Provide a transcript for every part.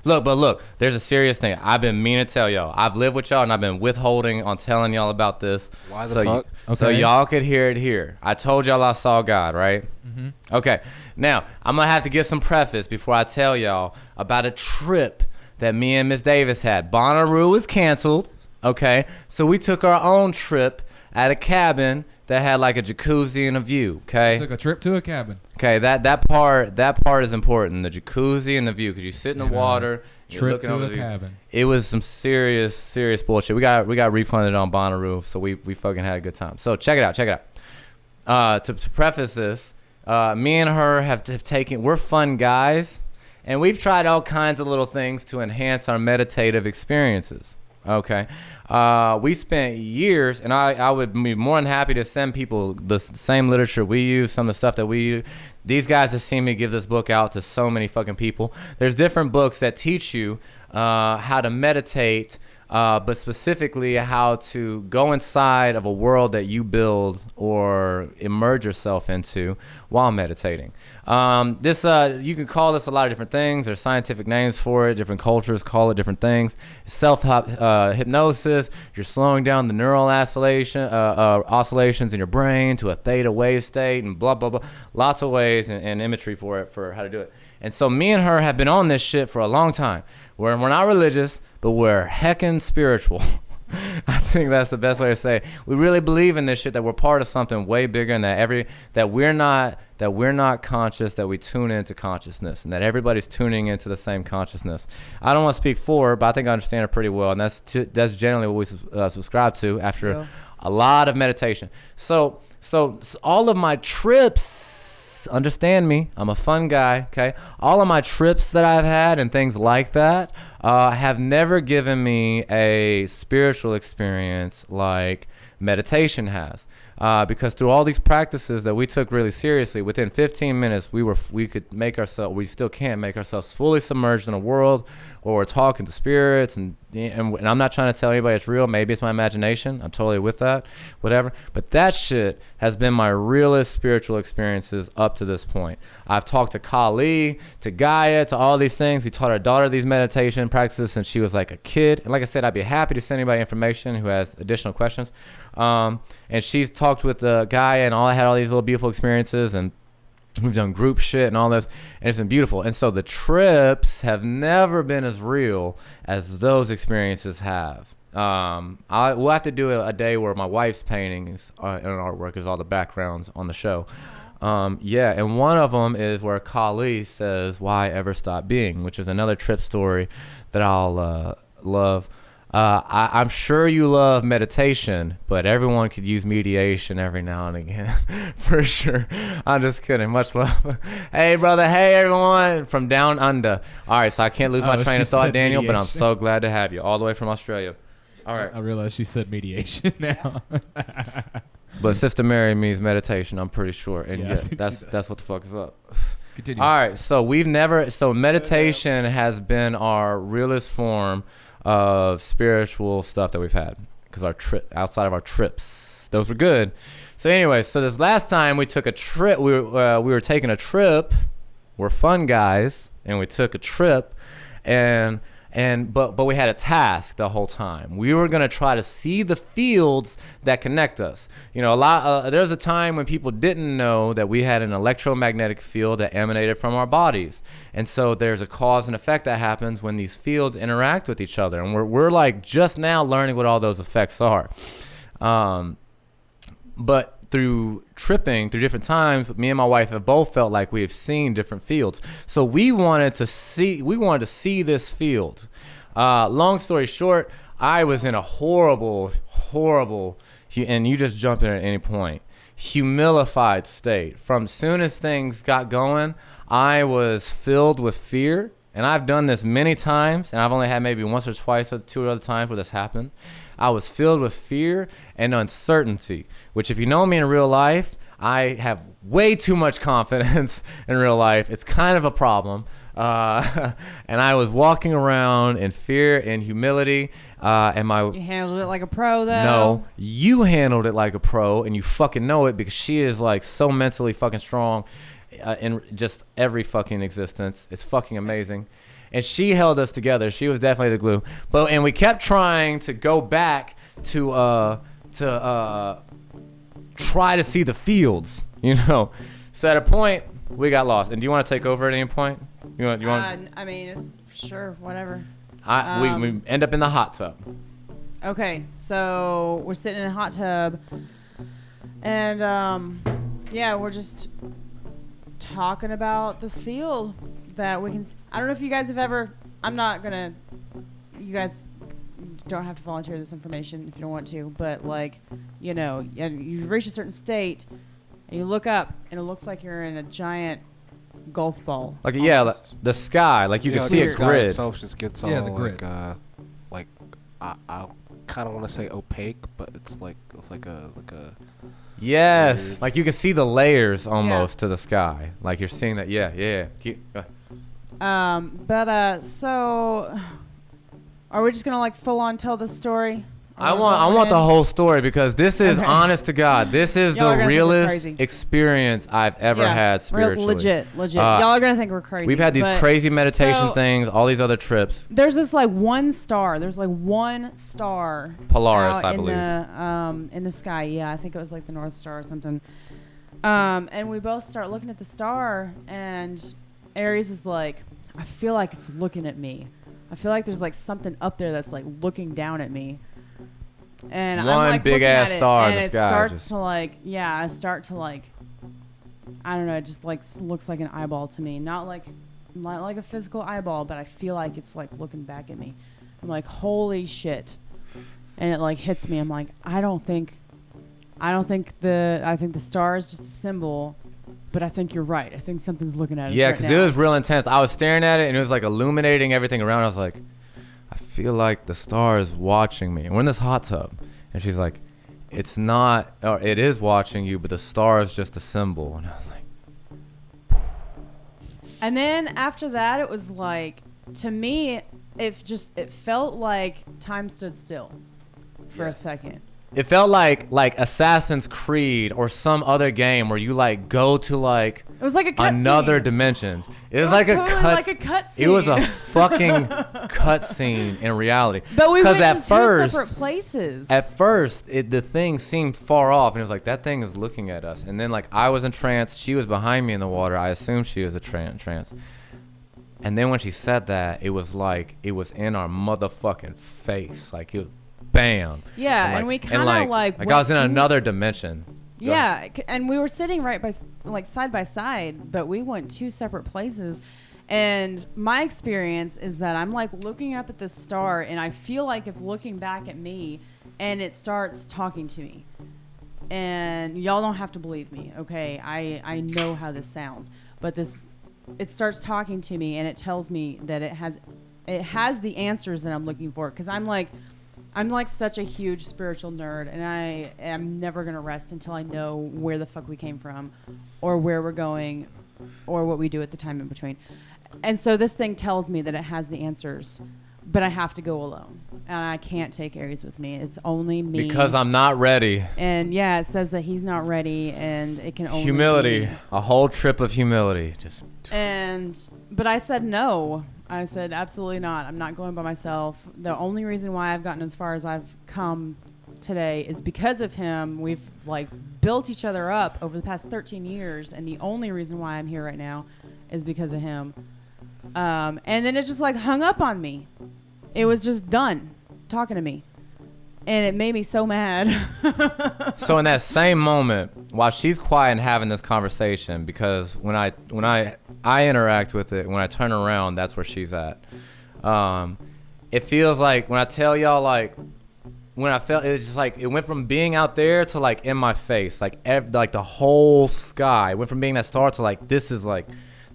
Look, there's a serious thing. I've been meaning to tell y'all. I've lived with y'all, and I've been withholding on telling y'all about this. Why the fuck? So y'all could hear it here. I told y'all I saw God, right? Mm-hmm. Okay. Now, I'm going to have to give some preface before I tell y'all about a trip that me and Miss Davis had. Bonnaroo was canceled, okay? So we took our own trip at a cabin that had like a jacuzzi and a view, okay? Took a trip to a cabin. Okay, that part is important. The jacuzzi and the view, because you sit in the water. Trip to a cabin. It was some serious bullshit. We got refunded on Bonnaroo, so we fucking had a good time. So check it out. To preface this, me and her have taken. We're fun guys, and we've tried all kinds of little things to enhance our meditative experiences. Okay, we spent years, and I would be more than happy to send people the same literature we use, some of the stuff that we use. These guys have seen me give this book out to so many fucking people. There's different books that teach you how to meditate, but specifically how to go inside of a world that you build or immerse yourself into while meditating. You can call this a lot of different things. There's scientific names for it. Different cultures call it different things. Self-hypnosis. You're slowing down the neural oscillations in your brain to a theta wave state, and blah, blah, blah. Lots of ways and imagery for it, for how to do it. And so me and her have been on this shit for a long time. We're not religious, but we're heckin' spiritual. I think that's the best way to say it. We really believe in this shit, that we're part of something way bigger, and that we're not conscious, that we tune into consciousness, and that everybody's tuning into the same consciousness. I don't want to speak for, but I think I understand it pretty well, and that's generally what we subscribe to after a lot of meditation. So all of my trips, understand me, I'm a fun guy, okay? All of my trips that I've had and things like that have never given me a spiritual experience like meditation has. Because through all these practices that we took really seriously, within 15 minutes we still can't make ourselves fully submerged in a world where we're talking to spirits, and I'm not trying to tell anybody it's real. Maybe it's my imagination. I'm totally with that, whatever. But that shit has been my realest spiritual experiences up to this point. I've talked to Kali, to Gaia, to all these things. We taught our daughter these meditation practices since she was like a kid. And like I said, I'd be happy to send anybody information who has additional questions. And she's talked with the guy, and I had all these little beautiful experiences, and we've done group shit and all this, and it's been beautiful. And so the trips have never been as real as those experiences have. We'll have to do a day where my wife's paintings and artwork is all the backgrounds on the show. And one of them is where Kali says, "Why ever stop being?" which is another trip story that I'll love. I'm sure you love meditation, but everyone could use mediation every now and again, for sure. I'm just kidding. Much love. Hey, brother. Hey, everyone from down under. All right, so I can't lose my train of thought, Daniel, but I'm so glad to have you all the way from Australia. All right. I realize she said mediation now. But Sister Mary means meditation, I'm pretty sure. And that's what the fuck is up. Continue. All right, so meditation has been our realest form of spiritual stuff that we've had, because outside of our trips, those were good. So anyway, so this last time we took a trip, we were taking a trip. We're fun guys, and we took a trip, but we had a task the whole time. We were gonna try to see the fields that connect us. You know, there's a time when people didn't know that we had an electromagnetic field that emanated from our bodies, and so there's a cause and effect that happens when these fields interact with each other, and we're like just now learning what all those effects are. But through tripping through different times, me and my wife have both felt like we have seen different fields. So we wanted to see this field. Long story short, I was in a horrible, and you just jump in at any point, humilified state. From soon as things got going, I was filled with fear. And I've done this many times, and I've only had maybe once or twice or two other times where this happened. I was filled with fear and uncertainty, which if you know me in real life, I have way too much confidence in real life. It's kind of a problem. And I was walking around in fear and humility. You handled it like a pro, though? No, you handled it like a pro, and you fucking know it, because she is like so mentally fucking strong in just every fucking existence. It's fucking amazing. and she held us together. She was definitely the glue. And we kept trying to go back to try to see the fields, you know. So at a point, we got lost. And do you want to take over at any point? You want? I mean, it's sure, whatever. We end up in the hot tub. Okay, so we're sitting in a hot tub, and yeah, we're just talking about this field that we can. I don't know if you guys have ever. I'm not gonna. You guys don't have to volunteer this information if you don't want to, but like, you know, you reach a certain state, and you look up, and it looks like you're in a giant golf ball. Like the sky, like you can see a grid. Itself just gets all the grid. Like I kind of want to say opaque, but it's like a Yes, weird. like you can see the layers almost to the sky. Like you're seeing that. Yeah. So are we just gonna like full on tell the story? I want the whole story because this is honest to God. This is Y'all are the gonna think we're realest crazy. experience I've ever had spiritually. Legit. Y'all are gonna think we're crazy. We've had these crazy meditation things, all these other trips. There's this like one star. There's like one star. Polaris, out I believe. In the sky. Yeah, I think it was like the North Star or something. And we both start looking at the star, and Aries is like, I feel like it's looking at me. I feel like there's like something up there that's like looking down at me. And I'm like big ass star in the sky. And it starts to like, I start to like, I don't know, it just like looks like an eyeball to me. Not like a physical eyeball, but I feel like it's like looking back at me. I'm like, holy shit. And it like hits me. I'm like, I think the star is just a symbol, but I think you're right. I think something's looking at us. Yeah, right because now. it was real intense. I was staring at it, and it was like illuminating everything around. I was like, I feel like the star is watching me. And we're in this hot tub, and she's like, it's not, or it is watching you, but the star is just a symbol. And I was like, and then after that, it was like, to me, it felt like time stood still for a second. It felt like Assassin's Creed or some other game where you like go to like it was like a another scene. dimension. It was like totally a like a cut scene. It was a fucking cut scene in reality. But we went at to first, two separate places. At first, the thing seemed far off, and it was like that thing is looking at us. And then like I was in trance, she was behind me in the water. I assumed she was a trance. And then when she said that, it was like it was in our motherfucking face. Like it was bam. Yeah, and we kind of like I was in another dimension. Yeah, and we were sitting right by like side by side, but we went two separate places. And my experience is that I'm like looking up at this star, and I feel like it's looking back at me, and it starts talking to me. And y'all don't have to believe me, okay? I know how this sounds, but it starts talking to me, and it tells me that it has the answers that I'm looking for, because I'm like such a huge spiritual nerd, and I am never going to rest until I know where the fuck we came from or where we're going or what we do at the time in between. And so this thing tells me that it has the answers, but I have to go alone. And I can't take Aries with me. It's only me. Because I'm not ready. And yeah, it says that he's not ready, and it can only humility. be. A whole trip of humility. But I said no. I said, absolutely not. I'm not going by myself. The only reason why I've gotten as far as I've come today is because of him. We've like built each other up over the past 13 years. And the only reason why I'm here right now is because of him. And then it just like hung up on me. It was just done talking to me. And it made me so mad. So in that same moment, while she's quiet and having this conversation, because when I interact with it, when I turn around, that's where she's at. It feels like when I tell y'all, like when I felt, it was just like it went from being out there to like in my face, like the whole sky. It went from being that star to like this is like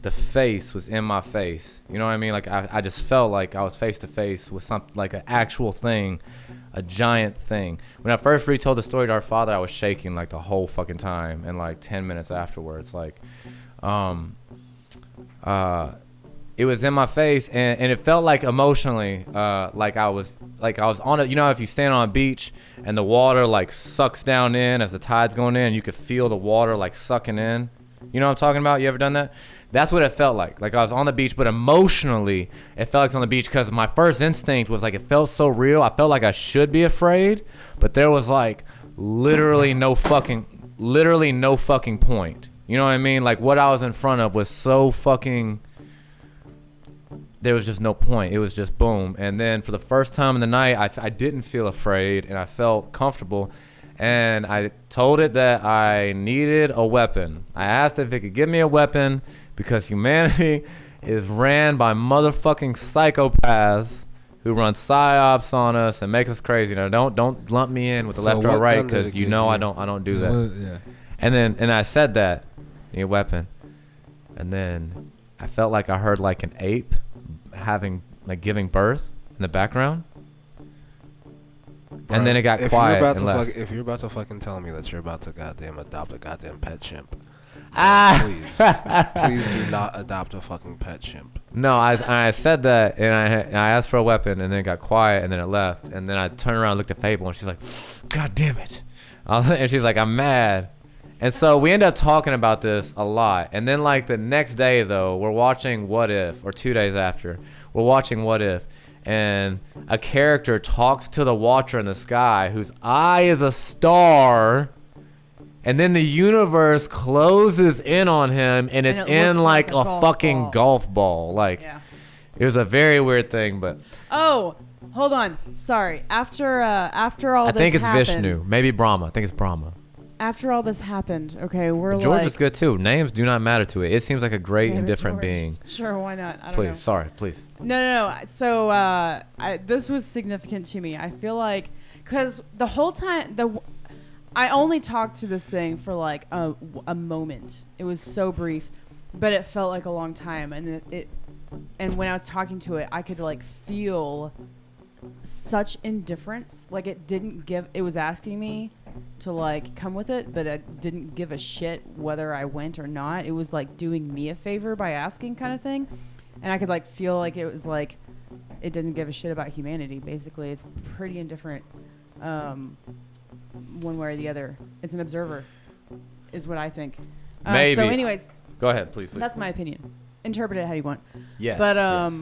the face was in my face. You know what I mean? Like I just felt like I was face to face with something, like an actual thing. A giant thing. When I first retold the story to our father, I was shaking like the whole fucking time, and like 10 minutes afterwards, like, it was in my face, and it felt like emotionally, like I was on it. You know, if you stand on a beach and the water like sucks down in as the tide's going in, you could feel the water like sucking in. You know what I'm talking about? You ever done that? That's what it felt like. Like I was on the beach, but emotionally, it felt like I was on the beach because my first instinct was like it felt so real. I felt like I should be afraid, but there was like literally no fucking point. You know what I mean? Like what I was in front of was so fucking. There was just no point. It was just boom. And then for the first time in the night, I didn't feel afraid and I felt comfortable. And I told it that I needed a weapon. I asked if it could give me a weapon because humanity is ran by motherfucking psychopaths who run psyops on us and make us crazy. Now, don't lump me in with the left or right because you know I don't do that. Yeah. And I said that, need a weapon. And then I felt like I heard like an ape giving birth in the background. Bro, and then it got quiet and left. If you're about to fucking tell me that you're about to goddamn adopt a goddamn pet chimp, please do not adopt a fucking pet chimp. No, I said that, and I asked for a weapon, and then it got quiet, and then it left. And then I turned around and looked at Faeble, and she's like, God damn it. And she's like, I'm mad. And so we end up talking about this a lot. And then, like, the next day, though, we're watching What If, or 2 days after, we're watching What If. And a character talks to the watcher in the sky whose eye is a star, and then the universe closes in on him, and it's in like a fucking golf ball. Like, it was a very weird thing, but. Oh, hold on. Sorry. After all I this think it's happened, Vishnu. Maybe Brahma. I think it's Brahma. After all this happened, okay, we're like. George is good too. Names do not matter to it. It seems like a great and different George. being. Sure, why not? I don't Please, know. sorry, please. No. So this was significant to me. I feel like because the whole time I only talked to this thing for like a moment. It was so brief, but it felt like a long time. And when I was talking to it, I could like feel such indifference. Like it was asking me to like come with it, but I didn't give a shit whether I went or not. It was like doing me a favor by asking kind of thing. And I could like feel like it was like it didn't give a shit about humanity. Basically, it's pretty indifferent one way or the other. It's an observer is what I think. Maybe. So anyways, go ahead, please. That's my opinion. Interpret it how you want. Yes. But yes.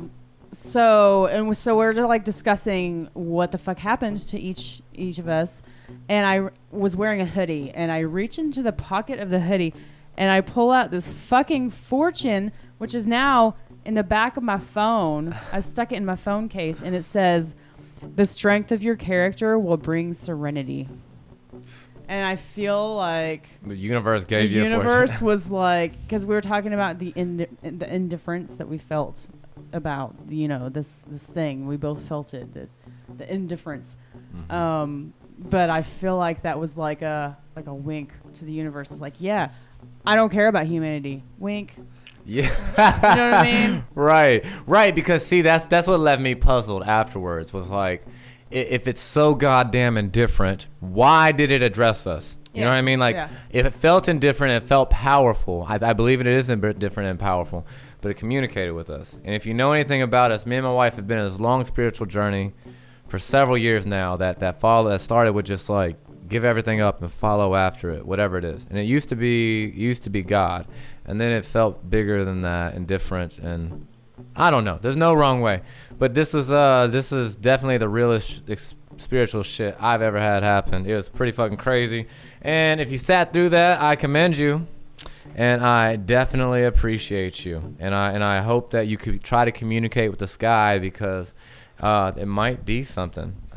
So we're just like discussing what the fuck happened to each of us, and I was wearing a hoodie, and I reach into the pocket of the hoodie, and I pull out this fucking fortune, which is now in the back of my phone. I stuck it in my phone case, and it says, "The strength of your character will bring serenity." And I feel like the universe gave you the a fortune. universe was like, because we were talking about the indifference that we felt about this thing. We both felt it, the indifference. Mm-hmm. But I feel like that was like a wink to the universe. It's like, yeah, I don't care about humanity. Wink. Yeah. You know what I mean? Right. Because see, that's what left me puzzled afterwards. Was like, if it's so goddamn indifferent, why did it address us? You know what I mean? Like, if it felt indifferent, it felt powerful. I believe it is indifferent and powerful, but it communicated with us. And if you know anything about us, me and my wife have been on this long spiritual journey for several years now that started with just like give everything up and follow after it, whatever it is. And it used to be God, and then it felt bigger than that and different. And I don't know. There's no wrong way, but this is definitely the realest spiritual shit I've ever had happen. It was pretty fucking crazy. And if you sat through that, I commend you. And I definitely appreciate you. And I hope that you could try to communicate with the sky because it might be something. I